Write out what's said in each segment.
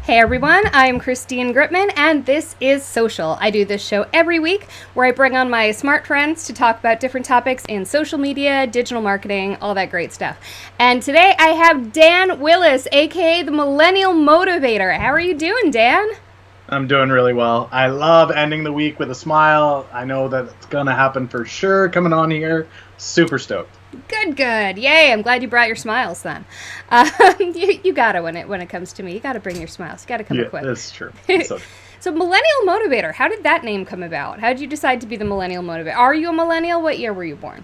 Hey everyone, I'm Christine Gritman, and this is Social. I do this show every week where I bring on my smart friends to talk about different topics in social media, digital marketing, all that great stuff. And today I have Dan Willis, aka the Millennial Motivator. How are you doing, Dan? I'm doing really well. I love ending the week with a smile. I know that it's going to happen for sure coming on here. Super stoked. Good, good. Yay, I'm glad you brought your smiles then. You gotta when it comes to me. You gotta bring your smiles. You gotta come Yeah, equipped. that's true. That's so true. So Millennial Motivator, how did that name come about? How did you decide to be the Millennial Motivator? Are you a millennial? What year were you born?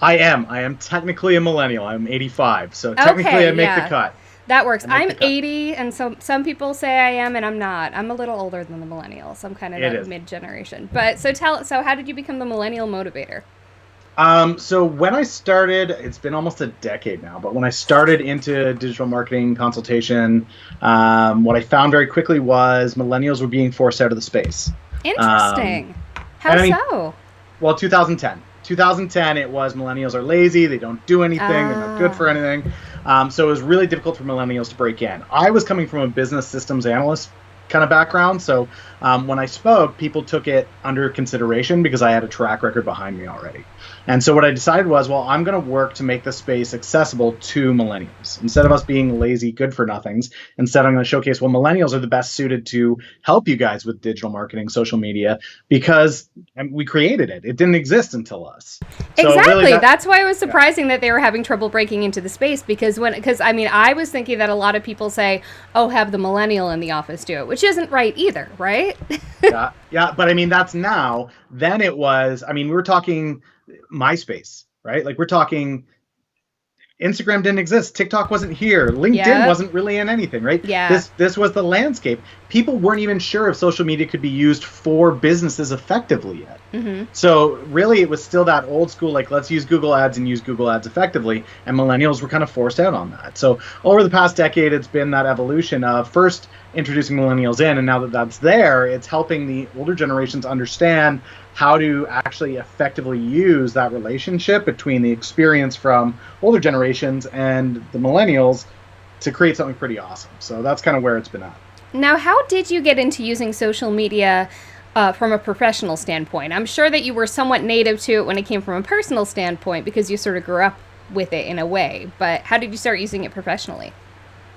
I am. I am technically a millennial. I'm 85. So technically Okay, I make yeah. the cut. That works. I make I'm the cut. 80, and so some people say I am, and I'm not. I'm a little older than the millennials. I'm kind of It that is. mid-generation. But so how did you become the Millennial Motivator? So when I started, it's been almost a decade now, but when I started into digital marketing consultation, what I found very quickly was millennials were being forced out of the space. Interesting. How and I mean, so? Well, 2010. 2010, it was millennials are lazy, they don't do anything, they're not good for Ah, anything. So it was really difficult for millennials to break in. I was coming from a business systems analyst kind of background, so when I spoke, people took it under consideration because I had a track record behind me already. And so what I decided was, well, I'm going to work to make the space accessible to millennials. Instead of us being lazy good for nothings, instead I'm going to showcase, well, millennials are the best suited to help you guys with digital marketing, social media, because we created it. It didn't exist until us. So really exactly. that, That's why it was yeah. surprising that they were having trouble breaking into the space because I mean, I was thinking that a lot of people say, "Oh, have the millennial in the office do it," which isn't right either, right? Yeah, but I mean that's now. Then it was. I mean, we were talking MySpace, right? Like we're talking Instagram didn't exist. TikTok wasn't here. LinkedIn Yep. wasn't really in anything, right? Yeah. This was the landscape. People weren't even sure if social media could be used for businesses effectively yet. Mhm. So really, it was still that old school, like let's use Google Ads and use Google Ads effectively, and millennials were kind of forced out on that. So over the past decade, it's been that evolution of first introducing millennials in, and now that that's there, it's helping the older generations understand how to actually effectively use that relationship between the experience from older generations and the millennials to create something pretty awesome. So that's kind of where it's been at. Now, how did you get into using social media from a professional standpoint? I'm sure that you were somewhat native to it when it came from a personal standpoint because you sort of grew up with it in a way. But how did you start using it professionally?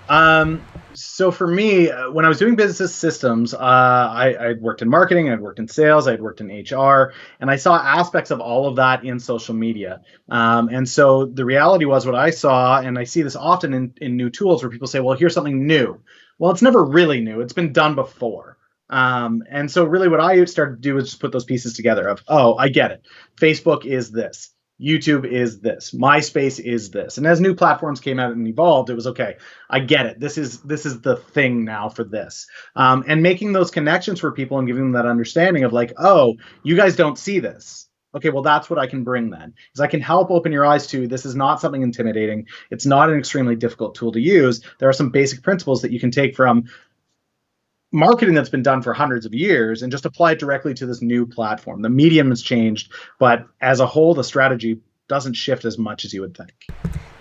Um, so for me, when I was doing business systems, I'd worked in marketing, I'd worked in sales, I'd worked in HR, and I saw aspects of all of that in social media. And so the reality was what I saw, and I see this often in new tools where people say, well, here's something new. Well, it's never really new. It's been done before. And so really what I started to do is just put those pieces together of, oh, I get it. Facebook is this. YouTube is this. MySpace is this. And as new platforms came out and evolved, it was okay. I get it. This is the thing now for this. And making those connections for people and giving them that understanding of like, oh, you guys don't see this. Okay, well, that's what I can bring then. Is I can help open your eyes to this is not something intimidating. It's not an extremely difficult tool to use. There are some basic principles that you can take from marketing that's been done for hundreds of years and just apply it directly to this new platform. The medium has changed, but as a whole, the strategy doesn't shift as much as you would think.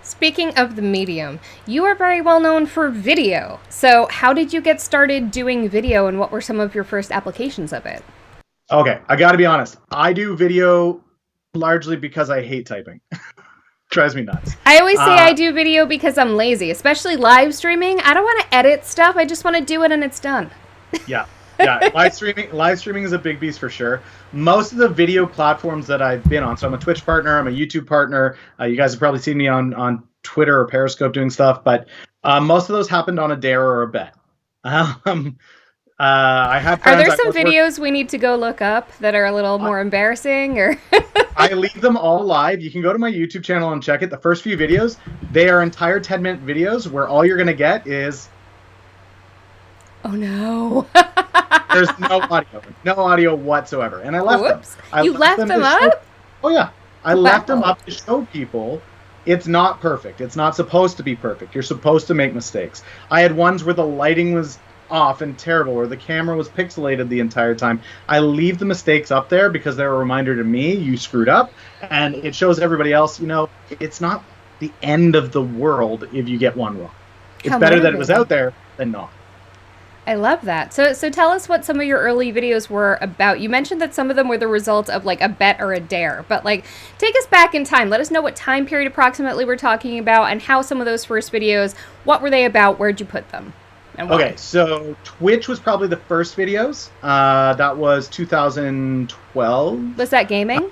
Speaking of the medium, you are very well known for video. So, how did you get started doing video and what were some of your first applications of it? Okay, I got to be honest. I do video largely because I hate typing. Drives me nuts. I always say I Uh, do video because I'm lazy, especially live streaming. I don't want to edit stuff, I just want to do it and it's done. yeah, yeah. Live streaming is a big beast for sure. Most of the video platforms that I've been on, so I'm a Twitch partner, I'm a YouTube partner. You guys have probably seen me on Twitter or Periscope doing stuff, but most of those happened on a dare or a bet. Um, I have Are friends there I some work. videos we need to go look up that are a little more embarrassing or I leave them all live. You can go to my YouTube channel and check it. The first few videos, they are entire 10-minute videos where all you're going to get is Oh no. there's no audio whatsoever. And I left them. Whoops. I You left left them them to show. up? Oh yeah, I left them Wow. up to show people it's not perfect. It's not supposed to be perfect. You're supposed to make mistakes. I had ones where the lighting was off and terrible, or the camera was pixelated the entire time. I leave the mistakes up there because they're a reminder to me you screwed up, and it shows everybody else, it's not the end of the world if you get one wrong. It's How better that it was motivating. out there than not. I love that. So tell us what some of your early videos were about. You mentioned that some of them were the result of like a bet or a dare, but like take us back in time. Let us know what time period approximately we're talking about and how some of those first videos, what were they about? Where'd you put them? And why? Okay, so Twitch was probably the first videos. That was 2012. Was that gaming?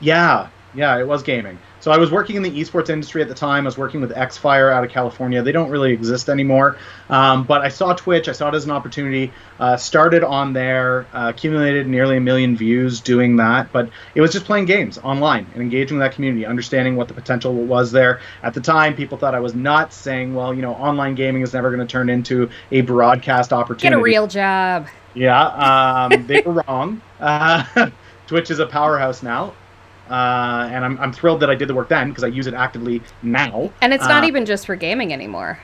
Yeah, it was gaming. So I was working in the esports industry at the time. I was working with Xfire out of California. They don't really exist anymore. But I saw Twitch. I saw it as an opportunity. Started on there, accumulated nearly 1 million views doing that. But it was just playing games online and engaging with that community, understanding what the potential was there. At the time, people thought I was nuts, saying, well, online gaming is never going to turn into a broadcast opportunity. Get a real job. Yeah, they were wrong. Twitch is a powerhouse now. And I'm thrilled that I did the work then because I use it actively now. And it's not even just for gaming anymore.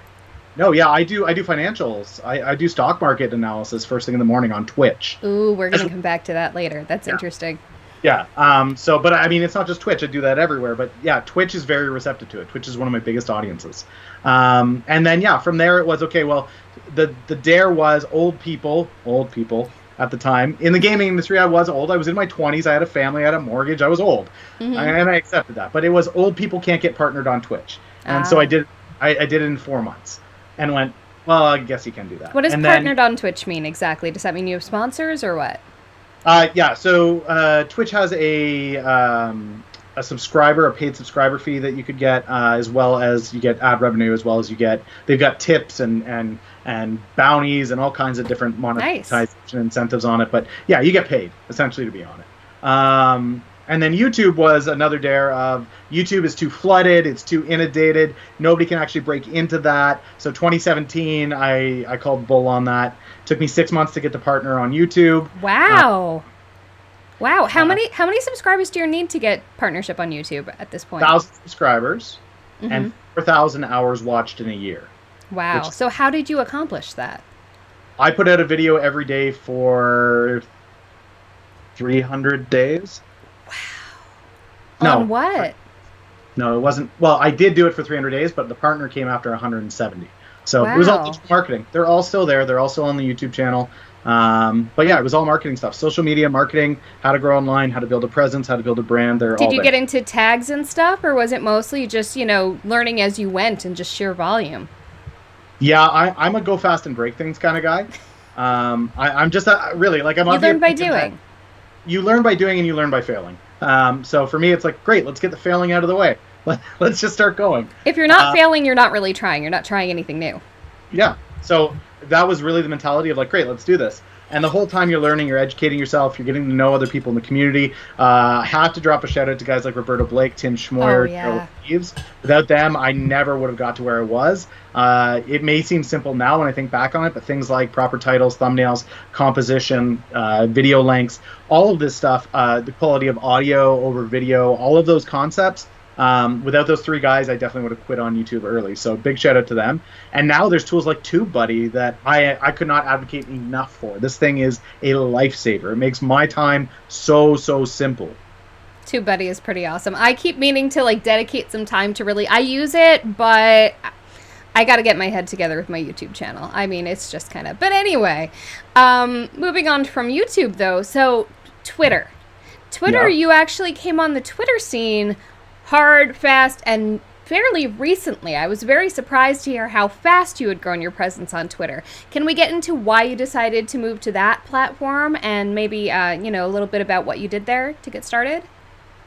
No, yeah, I do financials. I do stock market analysis first thing in the morning on Twitch. Ooh, we're going to come back to that later. That's interesting. Yeah. But I mean, it's not just Twitch. I do that everywhere. But yeah, Twitch is very receptive to it. Twitch is one of my biggest audiences. And then, yeah, from there it was, okay, well, the dare was old people. At the time in the gaming industry, I was old. I was in my 20s. I had a family. I had a mortgage. I was old, and I accepted that. But it was old people can't get partnered on Twitch, and so I did. I did it in 4 months, and went, well, I guess you can do that. What does partnered on Twitch mean exactly? Does that mean you have sponsors or what? Yeah. So Twitch has a subscriber, a paid subscriber fee that you could get, as well as you get ad revenue, as well as they've got tips and bounties and all kinds of different monetization incentives on it. But yeah, you get paid essentially to be on it. And then YouTube was another dare of YouTube is too flooded, it's too inundated, nobody can actually break into that. So 2017, I called bull on that. Took me 6 months to get the partner on YouTube. Wow. Wow, how many subscribers do you need to get partnership on YouTube at this point? 1,000 subscribers and 4,000 hours watched in a year. Wow. So how did you accomplish that? I put out a video every day for 300 days. Wow. On what? No, it wasn't. Well, I did do it for 300 days, but the partner came after 170. So It was all digital marketing. They're all still there. They're all still on the YouTube channel. But yeah, it was all marketing stuff. Social media marketing, how to grow online, how to build a presence, how to build a brand. Did you get into tags and stuff, or was it mostly just, learning as you went and just sheer volume? Yeah, I'm a go fast and break things kind of guy. I'm just really like I'm. You learn by doing. You learn by doing and you learn by failing. So for me, it's like, great, let's get the failing out of the way. Let's just start going. If you're not failing, you're not really trying. You're not trying anything new. Yeah. So that was really the mentality of like, great, let's do this. And the whole time you're learning, you're educating yourself, you're getting to know other people in the community. Have to drop a shout out to guys like Roberto Blake, Tim Schmoyer, Carol Reeves. Without them, I never would have got to where I was. It may seem simple now when I think back on it, but things like proper titles, thumbnails, composition, video lengths, all of this stuff, the quality of audio over video, all of those concepts. Without those 3 guys, I definitely would have quit on YouTube early. So big shout out to them. And now there's tools like TubeBuddy that I could not advocate enough for. This thing is a lifesaver. It makes my time so simple. TubeBuddy is pretty awesome. I keep meaning to dedicate some time to I use it, but I got to get my head together with my YouTube channel. I mean, it's just kind of, but anyway, moving on from YouTube though. So Twitter, you actually came on the Twitter scene hard, fast, and fairly recently. I was very surprised to hear how fast you had grown your presence on Twitter. Can we get into why you decided to move to that platform and maybe, a little bit about what you did there to get started?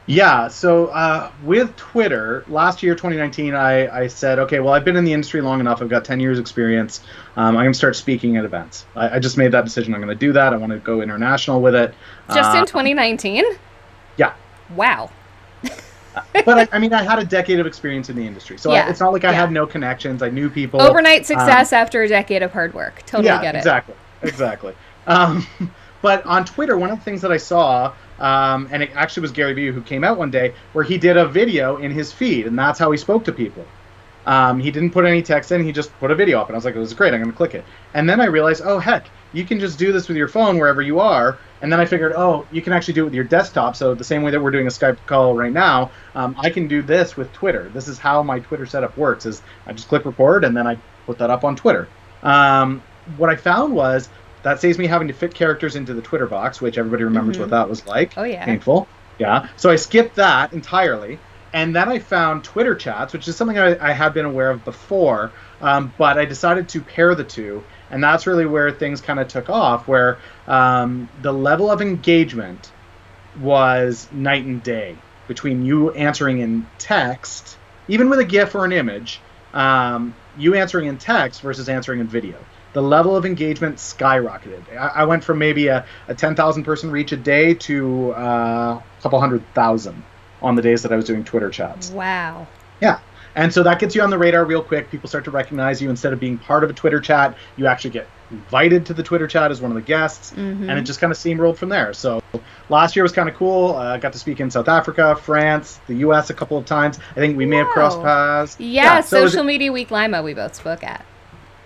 Yeah, so with Twitter, last year, 2019, I said, okay, well, I've been in the industry long enough. I've got 10 years experience. I'm going to start speaking at events. I just made that decision. I'm going to do that. I want to go international with it. Just in 2019? Yeah. Wow. But I had a decade of experience in the industry, so it's not like I had no connections. I knew people. Overnight success after a decade of hard work. Totally get it. Exactly. But on Twitter, one of the things that I saw, and it actually was Gary Vee who came out one day, where he did a video in his feed, and that's how he spoke to people. He didn't put any text in, he just put a video up, and I was like, this is great, I'm going to click it. And then I realized, oh, heck, you can just do this with your phone wherever you are. And then I figured, oh, you can actually do it with your desktop. So the same way that we're doing a Skype call right now, I can do this with Twitter. This is how my Twitter setup works, is I just click record, and then I put that up on Twitter. what I found was that saves me having to fit characters into the Twitter box, which everybody remembers what that was like. Oh, yeah. Painful. Yeah. So I skipped that entirely. And then I found Twitter chats, which is something I had been aware of before, but I decided to pair the two. And that's really where things kind of took off, where the level of engagement was night and day between you answering in text, even with a GIF or an image, you answering in text versus answering in video. The level of engagement skyrocketed. I went from maybe a 10,000 person reach a day to a couple 100,000 on the days that I was doing Twitter chats. Wow. Yeah. And so that gets you on the radar real quick. People start to recognize you. Instead of being part of a Twitter chat, you actually get invited to the Twitter chat as one of the guests. And it just kind of steamrolled from there. So last year was kind of cool. I got to speak in South Africa, France, the US a couple of times. I think we may have crossed paths. Yeah, Social Media Week Lima we both spoke at.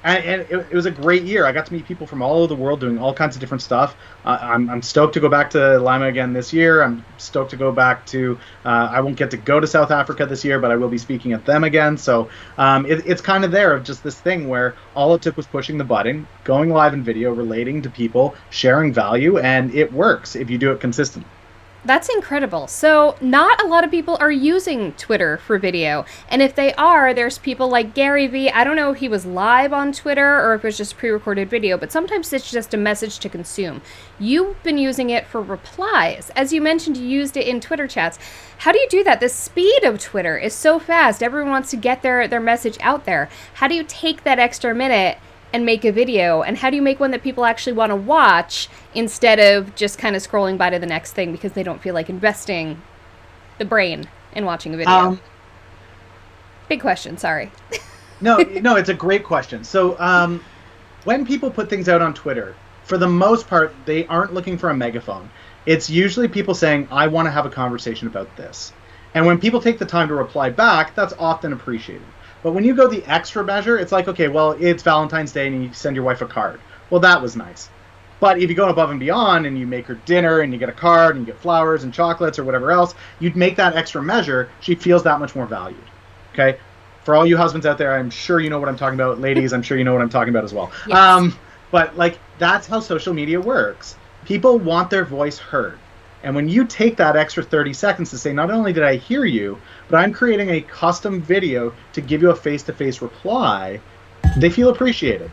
And it was a great year. I got to meet people from all over the world doing all kinds of different stuff. I'm stoked to go back to Lima again this year. I'm stoked to go back to, I won't get to go to South Africa this year, but I will be speaking at them again. So it's kind of there of just this thing where all it took was pushing the button, going live in video, relating to people, sharing value, and it works if you do it consistently. That's incredible. So not a lot of people are using Twitter for video. And if they are, there's people like Gary Vee. I don't know if he was live on Twitter or if it was just pre-recorded video, but sometimes it's just a message to consume. You've been using it for replies. As you mentioned, you used it in Twitter chats. How do you do that? The speed of Twitter is so fast. Everyone wants to get their message out there. How do you take that extra minute and make a video, and how do you make one that people actually want to watch instead of just kind of scrolling by to the next thing because they don't feel like investing the brain in watching a video? Big question, sorry. No, it's a great question. So when people put things out on Twitter, for the most part, they aren't looking for a megaphone. It's usually people saying, I want to have a conversation about this. And when people take the time to reply back, that's often appreciated. But when you go the extra measure, it's like, okay, well, it's Valentine's Day and you send your wife a card. Well, that was nice. But if you go above and beyond and you make her dinner and you get a card and you get flowers and chocolates or whatever else, you'd make that extra measure. She feels that much more valued. Okay? For all you husbands out there, I'm sure you know what I'm talking about. Ladies, I'm sure you know what I'm talking about as well. Yes. But like, that's how social media works. People want their voice heard. And when you take that extra 30 seconds to say, not only did I hear you, but I'm creating a custom video to give you a face-to-face reply, they feel appreciated.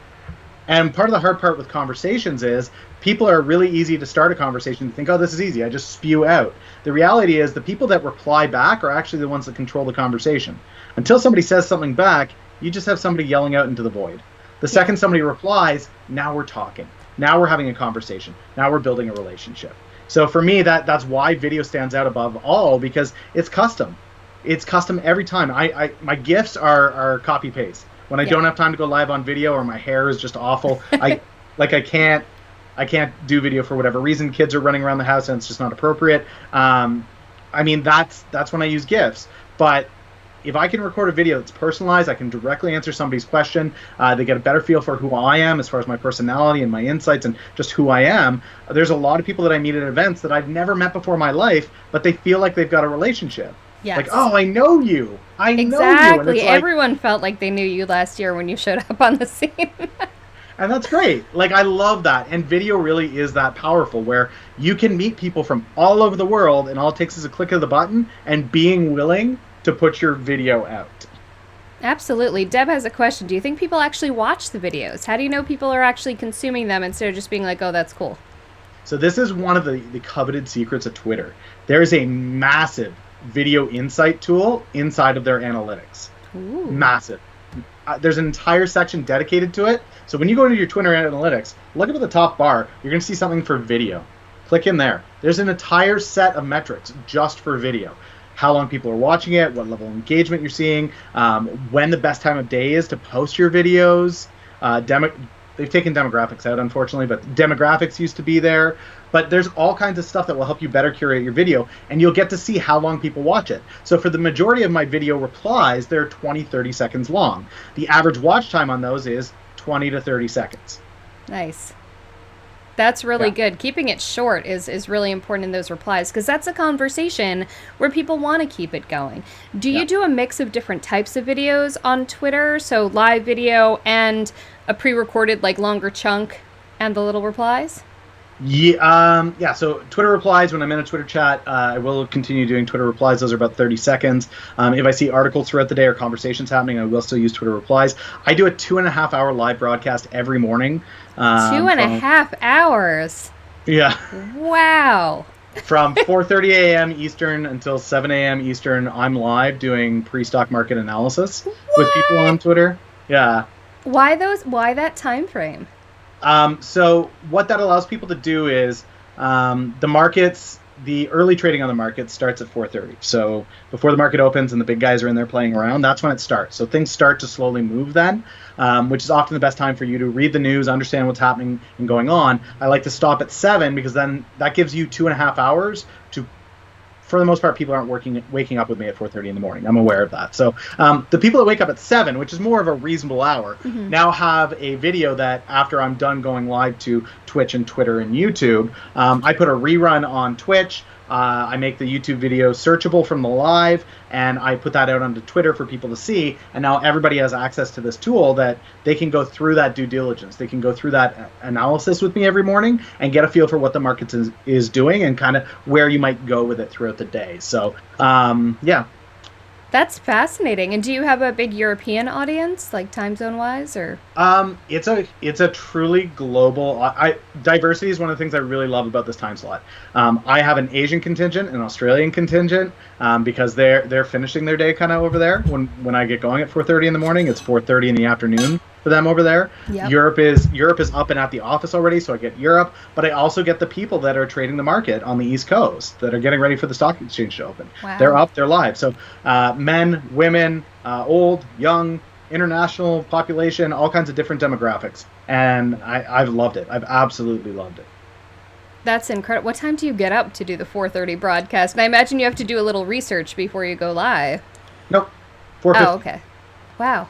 And part of the hard part with conversations is people are really easy to start a conversation and think, oh, this is easy, I just spew out. The reality is the people that reply back are actually the ones that control the conversation. Until somebody says something back, you just have somebody yelling out into the void. The second somebody replies, now we're talking. Now we're having a conversation. Now we're building a relationship. So for me, that's why video stands out above all, because it's custom. It's custom every time. My GIFs are copy paste. When I don't have time to go live on video or my hair is just awful, I can't do video for whatever reason. Kids are running around the house and it's just not appropriate. I mean, that's when I use GIFs. But if I can record a video that's personalized, I can directly answer somebody's question. They get a better feel for who I am as far as my personality and my insights and just who I am. There's a lot of people that I meet at events that I've never met before in my life, but they feel like they've got a relationship. Yes. Like, oh, I know you. I know you. Exactly. Everyone felt like they knew you last year when you showed up on the scene. And that's great. Like, I love that. And video really is that powerful, where you can meet people from all over the world, and all it takes is a click of the button and being willing to put your video out. Absolutely. Deb has a question. Do you think people actually watch the videos? How do you know people are actually consuming them instead of just being like, oh, that's cool? So this is one of the coveted secrets of Twitter. There is a massive video insight tool inside of their analytics. Ooh. Massive. There's an entire section dedicated to it. So when you go into your Twitter analytics, look up at the top bar. You're going to see something for video. Click in there. There's an entire set of metrics just for video. How long people are watching it, what level of engagement you're seeing, when the best time of day is to post your videos. They've taken demographics out, unfortunately, but demographics used to be there. But there's all kinds of stuff that will help you better curate your video, and you'll get to see how long people watch it. So for the majority of my video replies, they're 20, 30 seconds long. The average watch time on those is 20 to 30 seconds. Nice. That's really Yeah. good. Keeping it short is really important in those replies because that's a conversation where people want to keep it going. Do Yeah. you do a mix of different types of videos on Twitter? So live video and a pre-recorded like longer chunk and the little replies? Yeah. So Twitter replies, when I'm in a Twitter chat, I will continue doing Twitter replies. Those are about 30 seconds. If I see articles throughout the day or conversations happening, I will still use Twitter replies. I do a 2.5 hour live broadcast every morning. Two and a half hours. Yeah. Wow. From 4:30 a.m. Eastern until 7 a.m. Eastern, I'm live doing pre-stock market analysis with people on Twitter. Yeah. Why that time frame? So what that allows people to do is the early trading on the market starts at 4:30. So before the market opens and the big guys are in there playing around, that's when it starts. So things start to slowly move then, which is often the best time for you to read the news, understand what's happening and going on. I like to stop at 7 because then that gives you 2.5 hours to, for the most part, people aren't waking up with me at 4:30 in the morning. I'm aware of that. So the people that wake up at 7, which is more of a reasonable hour, now have a video that after I'm done going live to Twitch and Twitter and YouTube, I put a rerun on Twitch. I make the YouTube video searchable from the live, and I put that out onto Twitter for people to see. And now everybody has access to this tool that they can go through that due diligence. They can go through that analysis with me every morning and get a feel for what the market is doing and kind of where you might go with it throughout the day. So, yeah. That's fascinating. And do you have a big European audience, like time zone wise, or? It's a truly global. Diversity is one of the things I really love about this time slot. I have an Asian contingent, an Australian contingent, because they're finishing their day kind of over there. When I get going at 4:30 in the morning, it's 4:30 in the afternoon for them over there. Yep. Europe is up and at the office already, so I get Europe, but I also get the people that are trading the market on the East Coast that are getting ready for the stock exchange to open. Wow. They're up, they're live. So men, women, old, young, international population, all kinds of different demographics, and I've loved it. I've absolutely loved it. That's incredible. What time do you get up to do the 4:30 broadcast? And I imagine you have to do a little research before you go live. Nope. 4:50. Oh, okay. Wow.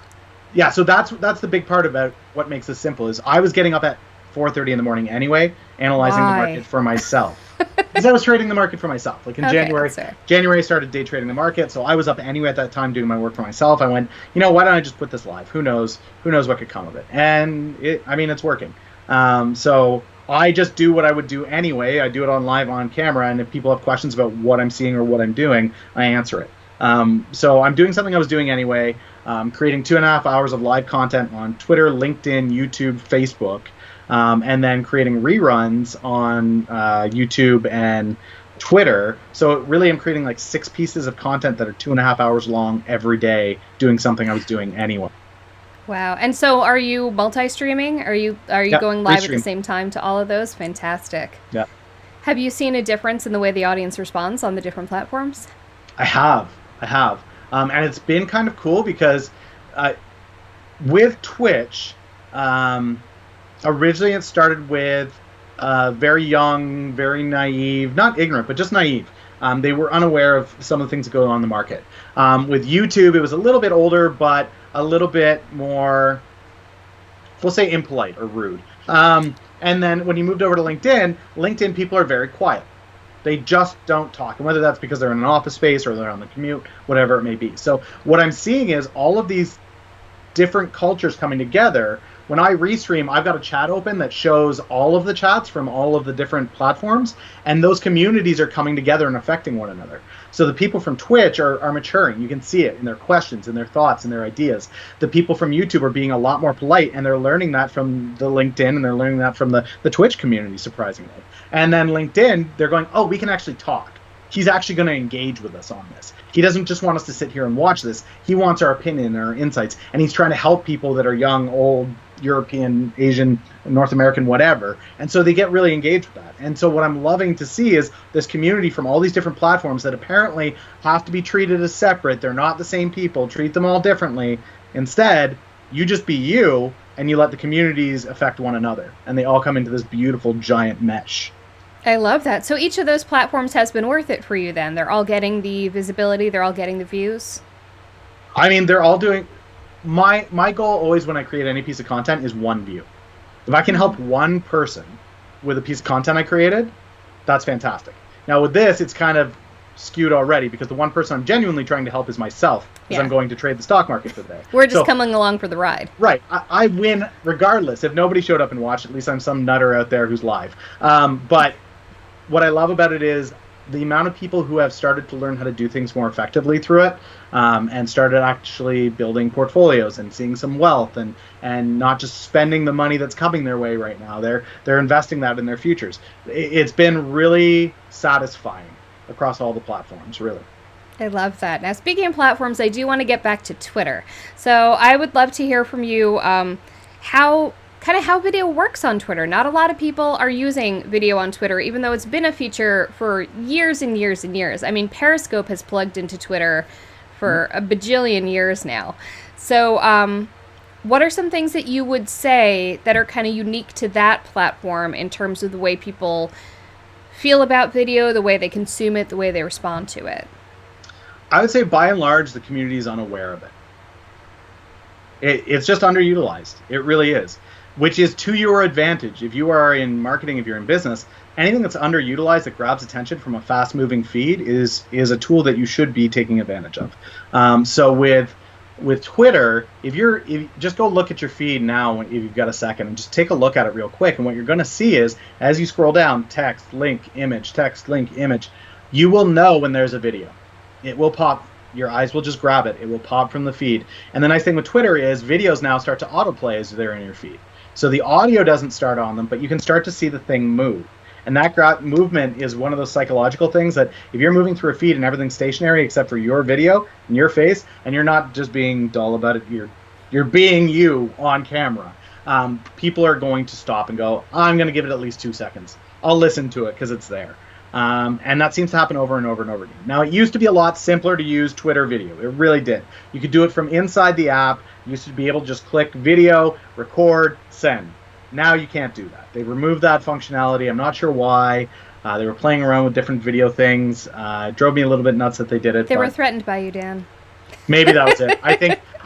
Yeah, so that's the big part about what makes this simple is I was getting up at 4:30 in the morning anyway, analyzing the market for myself. Because I was trading the market for myself. Like in January I started day trading the market, so I was up anyway at that time doing my work for myself. I went, why don't I just put this live? Who knows what could come of it? And it's working. So I just do what I would do anyway. I do it live on camera, and if people have questions about what I'm seeing or what I'm doing, I answer it. So I'm doing something I was doing anyway, creating 2.5 hours of live content on Twitter, LinkedIn, YouTube, Facebook, and then creating reruns on YouTube and Twitter. So really I'm creating like 6 pieces of content that are 2.5 hours long every day, doing something I was doing anyway. Wow. And so are you multi-streaming? Are you going live at the same time to all of those? Fantastic. Yeah. Have you seen a difference in the way the audience responds on the different platforms? I have. And it's been kind of cool because with Twitch, originally it started with very young, very naive, not ignorant, but just naive. They were unaware of some of the things that go on in the market. With YouTube, it was a little bit older, but a little bit more, we'll say impolite or rude. And then when you moved over to LinkedIn people are very quiet. They just don't talk. And whether that's because they're in an office space or they're on the commute, whatever it may be. So what I'm seeing is all of these different cultures coming together. When I restream, I've got a chat open that shows all of the chats from all of the different platforms, and those communities are coming together and affecting one another. So the people from Twitch are maturing. You can see it in their questions, in their thoughts, and their ideas. The people from YouTube are being a lot more polite, and they're learning that from the LinkedIn, and they're learning that from the Twitch community, surprisingly. And then LinkedIn, they're going, oh, we can actually talk. He's actually going to engage with us on this. He doesn't just want us to sit here and watch this. He wants our opinion and our insights, and he's trying to help people that are young, old, European, Asian, North American, whatever. And so they get really engaged with that. And so what I'm loving to see is this community from all these different platforms that apparently have to be treated as separate. They're not the same people. Treat them all differently. Instead, you just be you, and you let the communities affect one another. And they all come into this beautiful giant mesh. I love that. So each of those platforms has been worth it for you then? They're all getting the visibility, they're all getting the views? I mean, they're all doing... My goal always when I create any piece of content is one view. If I can help one person with a piece of content I created, that's fantastic. Now with this, it's kind of skewed already because the one person I'm genuinely trying to help is myself, because I'm going to trade the stock market for the day. We're just coming along for the ride. Right. I win regardless. If nobody showed up and watched, at least I'm some nutter out there who's live. But what I love about it is the amount of people who have started to learn how to do things more effectively through it, and started actually building portfolios and seeing some wealth, and not just spending the money that's coming their way right now. They're investing that in their futures. It's been really satisfying across all the platforms, really. I love that. Now, speaking of platforms, I do want to get back to Twitter. So I would love to hear from you how video works on Twitter. Not a lot of people are using video on Twitter, even though it's been a feature for years and years and years. I mean, Periscope has plugged into Twitter for a bajillion years now. So what are some things that you would say that are kind of unique to that platform in terms of the way people feel about video, the way they consume it, the way they respond to it? I would say by and large, the community is unaware of it. It's just underutilized. It really is, which is to your advantage. If you are in marketing, if you're in business, anything that's underutilized that grabs attention from a fast-moving feed is a tool that you should be taking advantage of. So with Twitter, if you just go look at your feed now, if you've got a second, and just take a look at it real quick, and what you're going to see is, as you scroll down, text, link, image, text, link, image, you will know when there's a video. It will pop. Your eyes will just grab it. It will pop from the feed. And the nice thing with Twitter is videos now start to autoplay as they're in your feed. So the audio doesn't start on them, but you can start to see the thing move. And that movement is one of those psychological things that if you're moving through a feed and everything's stationary except for your video and your face, and you're not just being dull about it, you're being you on camera, people are going to stop and go, I'm going to give it at least 2 seconds. I'll listen to it because it's there. And that seems to happen over and over and over again. Now, it used to be a lot simpler to use Twitter video. It really did. You could do it from inside the app. You used to be able to just click video, record, send. Now you can't do that. They removed that functionality. I'm not sure why. They were playing around with different video things. It drove me a little bit nuts that they did it. They were threatened by you, Dan. Maybe that was it. I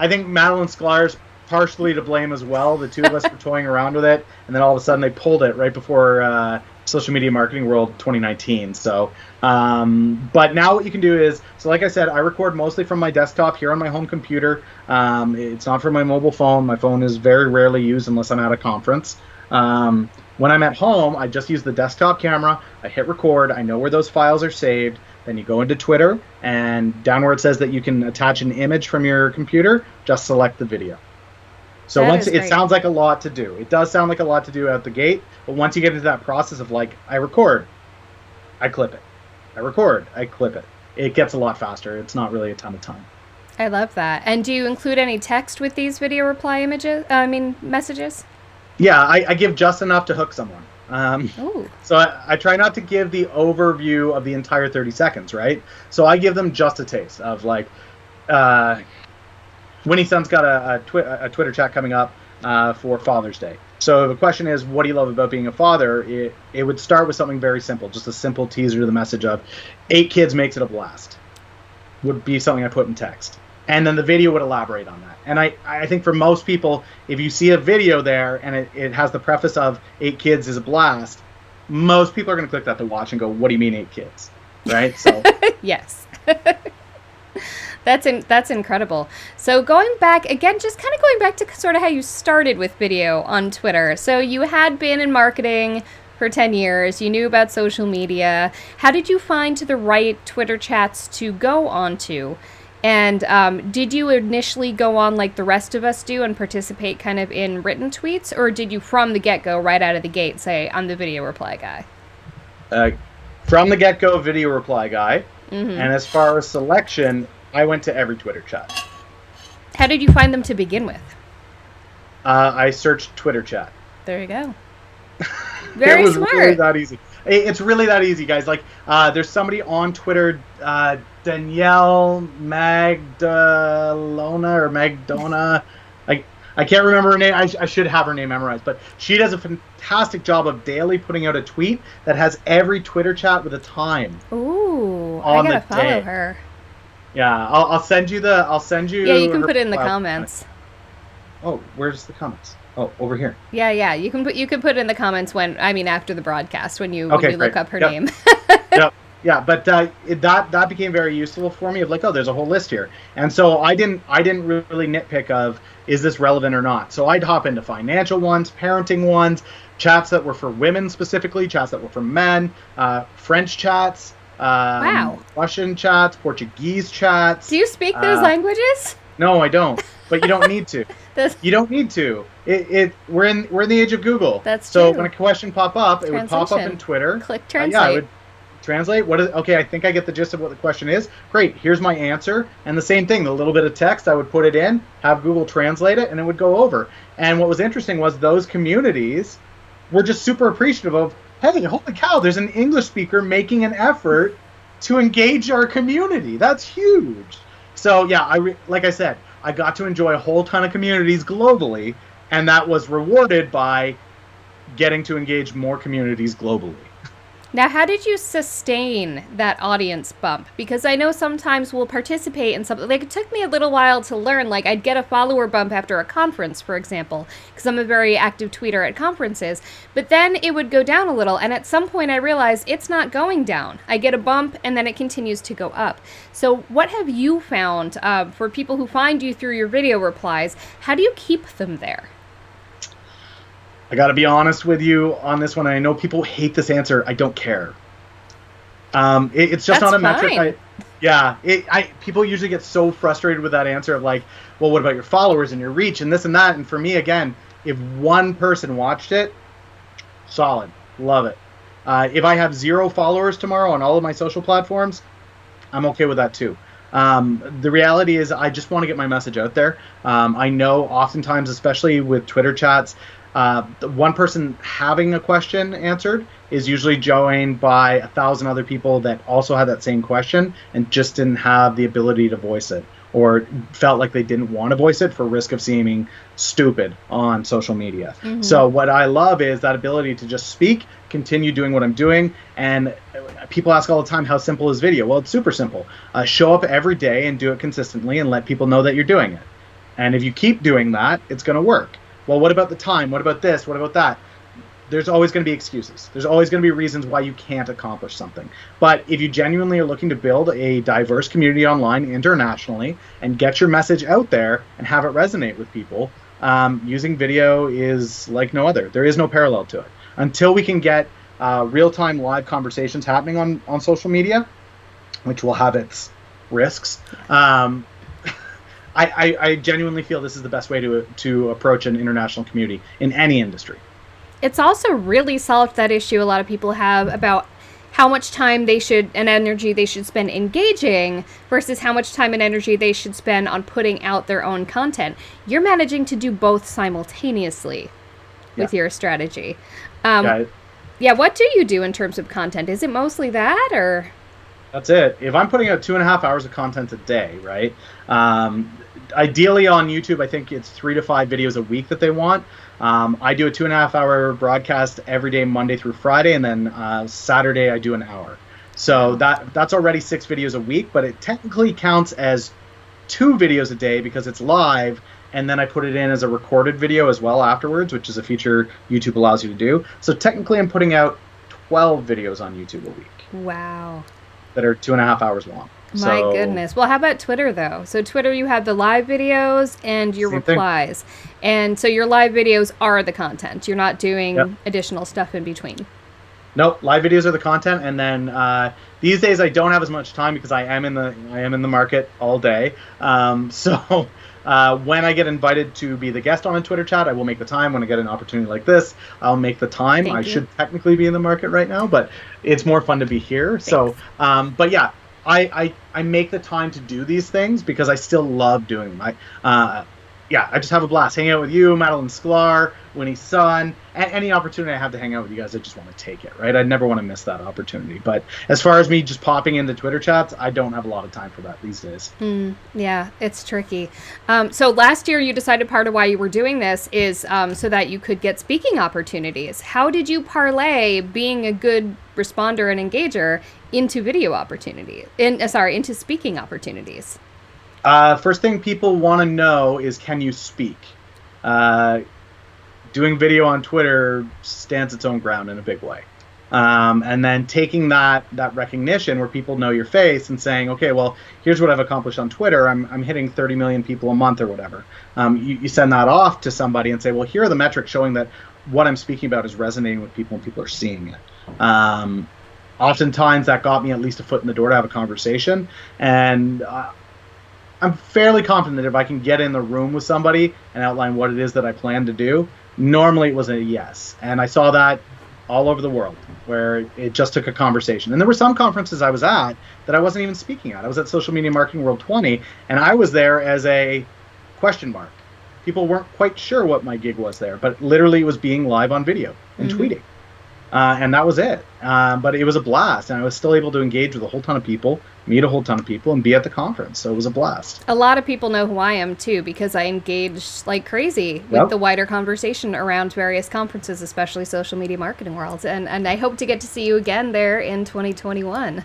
think Madeline Sklar's partially to blame as well. The two of us were toying around with it, and then all of a sudden they pulled it right before Social Media Marketing World 2019. So, but now what you can do is, so like I said, I record mostly from my desktop here on my home computer. It's not from my mobile phone. My phone is very rarely used unless I'm at a conference. When I'm at home, I just use the desktop camera. I hit record. I know where those files are saved. Then you go into Twitter, and down where it says that you can attach an image from your computer, just select the video. So once it sounds like a lot to do. It does sound like a lot to do out the gate, but once you get into that process of like, I record, I clip it. I record, I clip it. It gets a lot faster. It's not really a ton of time. I love that. And do you include any text with these video reply messages? Yeah, I give just enough to hook someone. So I try not to give the overview of the entire 30 seconds, right? So I give them just a taste of like, Winnie Sun's got a Twitter chat coming up for Father's Day. So the question is, what do you love about being a father? It would start with something very simple, just a simple teaser to the message of 8 kids makes it a blast. Would be something I put in text. And then the video would elaborate on that. And I think for most people, if you see a video there and it has the preface of 8 kids is a blast, most people are going to click that to watch and go, what do you mean 8 kids? Right? So yes. That's incredible. So going back, again, just kind of going back to sort of how you started with video on Twitter. So you had been in marketing for 10 years. You knew about social media. How did you find the right Twitter chats to go onto? And did you initially go on like the rest of us do and participate kind of in written tweets? Or did you from the get-go, right out of the gate, say, I'm the video reply guy? From the get-go, video reply guy. Mm-hmm. And as far as selection, I went to every Twitter chat. How did you find them to begin with? I searched Twitter chat. There you go. Very it was smart. Really that easy. It's really that easy, guys. Like, there's somebody on Twitter, Danielle Magdona. I can't remember her name. I should have her name memorized, but she does a fantastic job of daily putting out a tweet that has every Twitter chat with a time. Ooh, I gotta follow her. Yeah, I'll send you. Yeah, you can put it in the comments. Oh, where's the comments? Oh, over here. Yeah. You can put in the comments after the broadcast when you Okay, look great. up her Yep. name. Yep. Yeah, but that became very useful for me of like, oh, there's a whole list here. And so I didn't really nitpick of is this relevant or not. So I'd hop into financial ones, parenting ones, chats that were for women specifically, chats that were for men, French chats, Wow. Russian chats, Portuguese chats. Do you speak those Uh, languages? no, I don't. But you don't need to. That's, You don't need to. We're in the age of Google. that's So true. when a question pop up, it would pop up in Translation. Twitter. Click Yeah, I translate. would translate. What is okay? I think I get the gist of what the question is. Great. Here's my answer. And the same thing, the little bit of text, I would put it in, have Google translate it, and it would go over. And what was interesting was those communities were just super appreciative of, hey, holy cow, there's an English speaker making an effort to engage our community. That's huge. So yeah, like I said, I got to enjoy a whole ton of communities globally, and that was rewarded by getting to engage more communities globally. Now, how did you sustain that audience bump? Because I know sometimes we'll participate in something. Like, it took me a little while to learn. Like, I'd get a follower bump after a conference, for example, because I'm a very active tweeter at conferences. But then it would go down a little. And at some point, I realized it's not going down. I get a bump, and then it continues to go up. So what have you found for people who find you through your video replies? How do you keep them there? I got to be honest with you on this one. I know people hate this answer. I don't care. It's just That's not a metric. fine. People usually get so frustrated with that answer of like, well, what about your followers and your reach and this and that? And for me, again, if one person watched it, solid, love it. If I have 0 followers tomorrow on all of my social platforms, I'm okay with that too. The reality is I just want to get my message out there. I know oftentimes, especially with Twitter chats, the one person having a question answered is usually joined by 1,000 other people that also had that same question and just didn't have the ability to voice it or felt like they didn't want to voice it for risk of seeming stupid on social media. Mm-hmm. So what I love is that ability to just speak, continue doing what I'm doing. And people ask all the time, how simple is video? Well, it's super simple. Show up every day and do it consistently and let people know that you're doing it. And if you keep doing that, it's going to work. Well, what about the time? What about this? What about that? There's always going to be excuses. There's always going to be reasons why you can't accomplish something. But if you genuinely are looking to build a diverse community online internationally and get your message out there and have it resonate with people, using video is like no other. There is no parallel to it. Until we can get real-time live conversations happening on social media, which will have its risks, I genuinely feel this is the best way to approach an international community in any industry. It's also really solved that issue a lot of people have about how much time and energy they should spend engaging versus how much time and energy they should spend on putting out their own content. You're managing to do both simultaneously with your strategy. Yeah, what do you do in terms of content? Is it mostly that, or? That's it. If I'm putting out 2.5 hours of content a day, right? Ideally on YouTube, I think it's 3 to 5 videos a week that they want. I do a 2.5 hour broadcast every day, Monday through Friday, and then Saturday I do an hour. So that's already 6 videos a week, but it technically counts as 2 videos a day because it's live, and then I put it in as a recorded video as well afterwards, which is a feature YouTube allows you to do. So technically I'm putting out 12 videos on YouTube a week. Wow. That are 2.5 hours long. My goodness. Well, how about Twitter, though? So Twitter, you have the live videos and your replies. And so your live videos are the content. You're not doing additional stuff in between. Nope, live videos are the content. And then these days I don't have as much time because I am in the market all day. So when I get invited to be the guest on a Twitter chat, I will make the time. When I get an opportunity like this, I'll make the time. I should technically be in the market right now, but it's more fun to be here. Thanks. So, but yeah, I make the time to do these things because I still love doing them. I just have a blast hanging out with you, Madeline Sklar, Winnie Sun, any opportunity I have to hang out with you guys, I just want to take it, right? I never want to miss that opportunity. But as far as me just popping into Twitter chats, I don't have a lot of time for that these days. Yeah, it's tricky. So last year you decided part of why you were doing this is so that you could get speaking opportunities. How did you parlay being a good responder and engager into video opportunities, into speaking opportunities? First thing people want to know is, can you speak? doing video on Twitter stands its own ground in a big way. And then taking that recognition where people know your face and saying, okay, well, here's what I've accomplished on Twitter. I'm hitting 30 million people a month or whatever. You send that off to somebody and say, well, here are the metrics showing that what I'm speaking about is resonating with people and people are seeing it. Oftentimes that got me at least a foot in the door to have a conversation. And I'm fairly confident that if I can get in the room with somebody and outline what it is that I plan to do, normally it was a yes. And I saw that all over the world, where it just took a conversation. And there were some conferences I was at that I wasn't even speaking at. I was at Social Media Marketing World 20, and I was there as a question mark. People weren't quite sure what my gig was there, but literally it was being live on video and tweeting. And that was it. But it was a blast, and I was still able to engage with a whole ton of people, meet a whole ton of people, and be at the conference. So it was a blast. A lot of people know who I am, too, because I engage like crazy with the wider conversation around various conferences, especially Social Media Marketing World. And I hope to get to see you again there in 2021.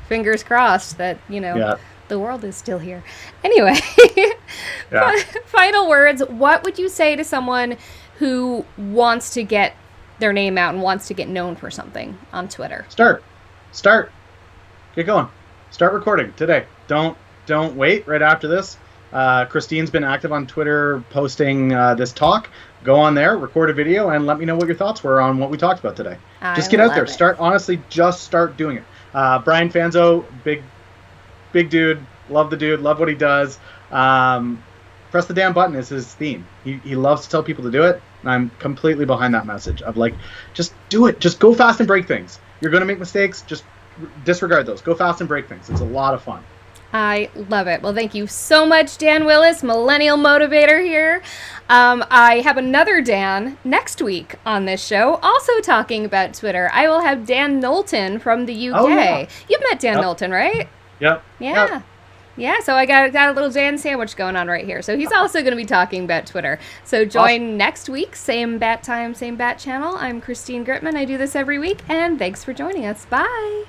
Fingers crossed that, the world is still here. Anyway, final words. What would you say to someone who wants to get their name out and wants to get known for something on Twitter? Start. Get going. Start recording today. Don't wait right after this. Christine's been active on Twitter posting this talk. Go on there, record a video, and let me know what your thoughts were on what we talked about today. Just get out there. Just start doing it. Brian Fanzo, big dude. Love the dude. Love what he does. Press the damn button is his theme. He loves to tell people to do it, and I'm completely behind that message of like, just do it. Just go fast and break things. You're going to make mistakes. Just disregard those. Go fast and break things. It's a lot of fun. I love it. Well, thank you so much, Dan Willis, Millennial Motivator here. I have another Dan next week on this show, also talking about Twitter. I will have Dan Knowlton from the UK. Oh, yeah. You've met Dan Knowlton, right? Yep. Yeah. Yep. Yeah, so I got a little Dan sandwich going on right here. So he's also going to be talking about Twitter. So join next week, same bat time, same bat channel. I'm Christine Gritman. I do this every week, and thanks for joining us. Bye.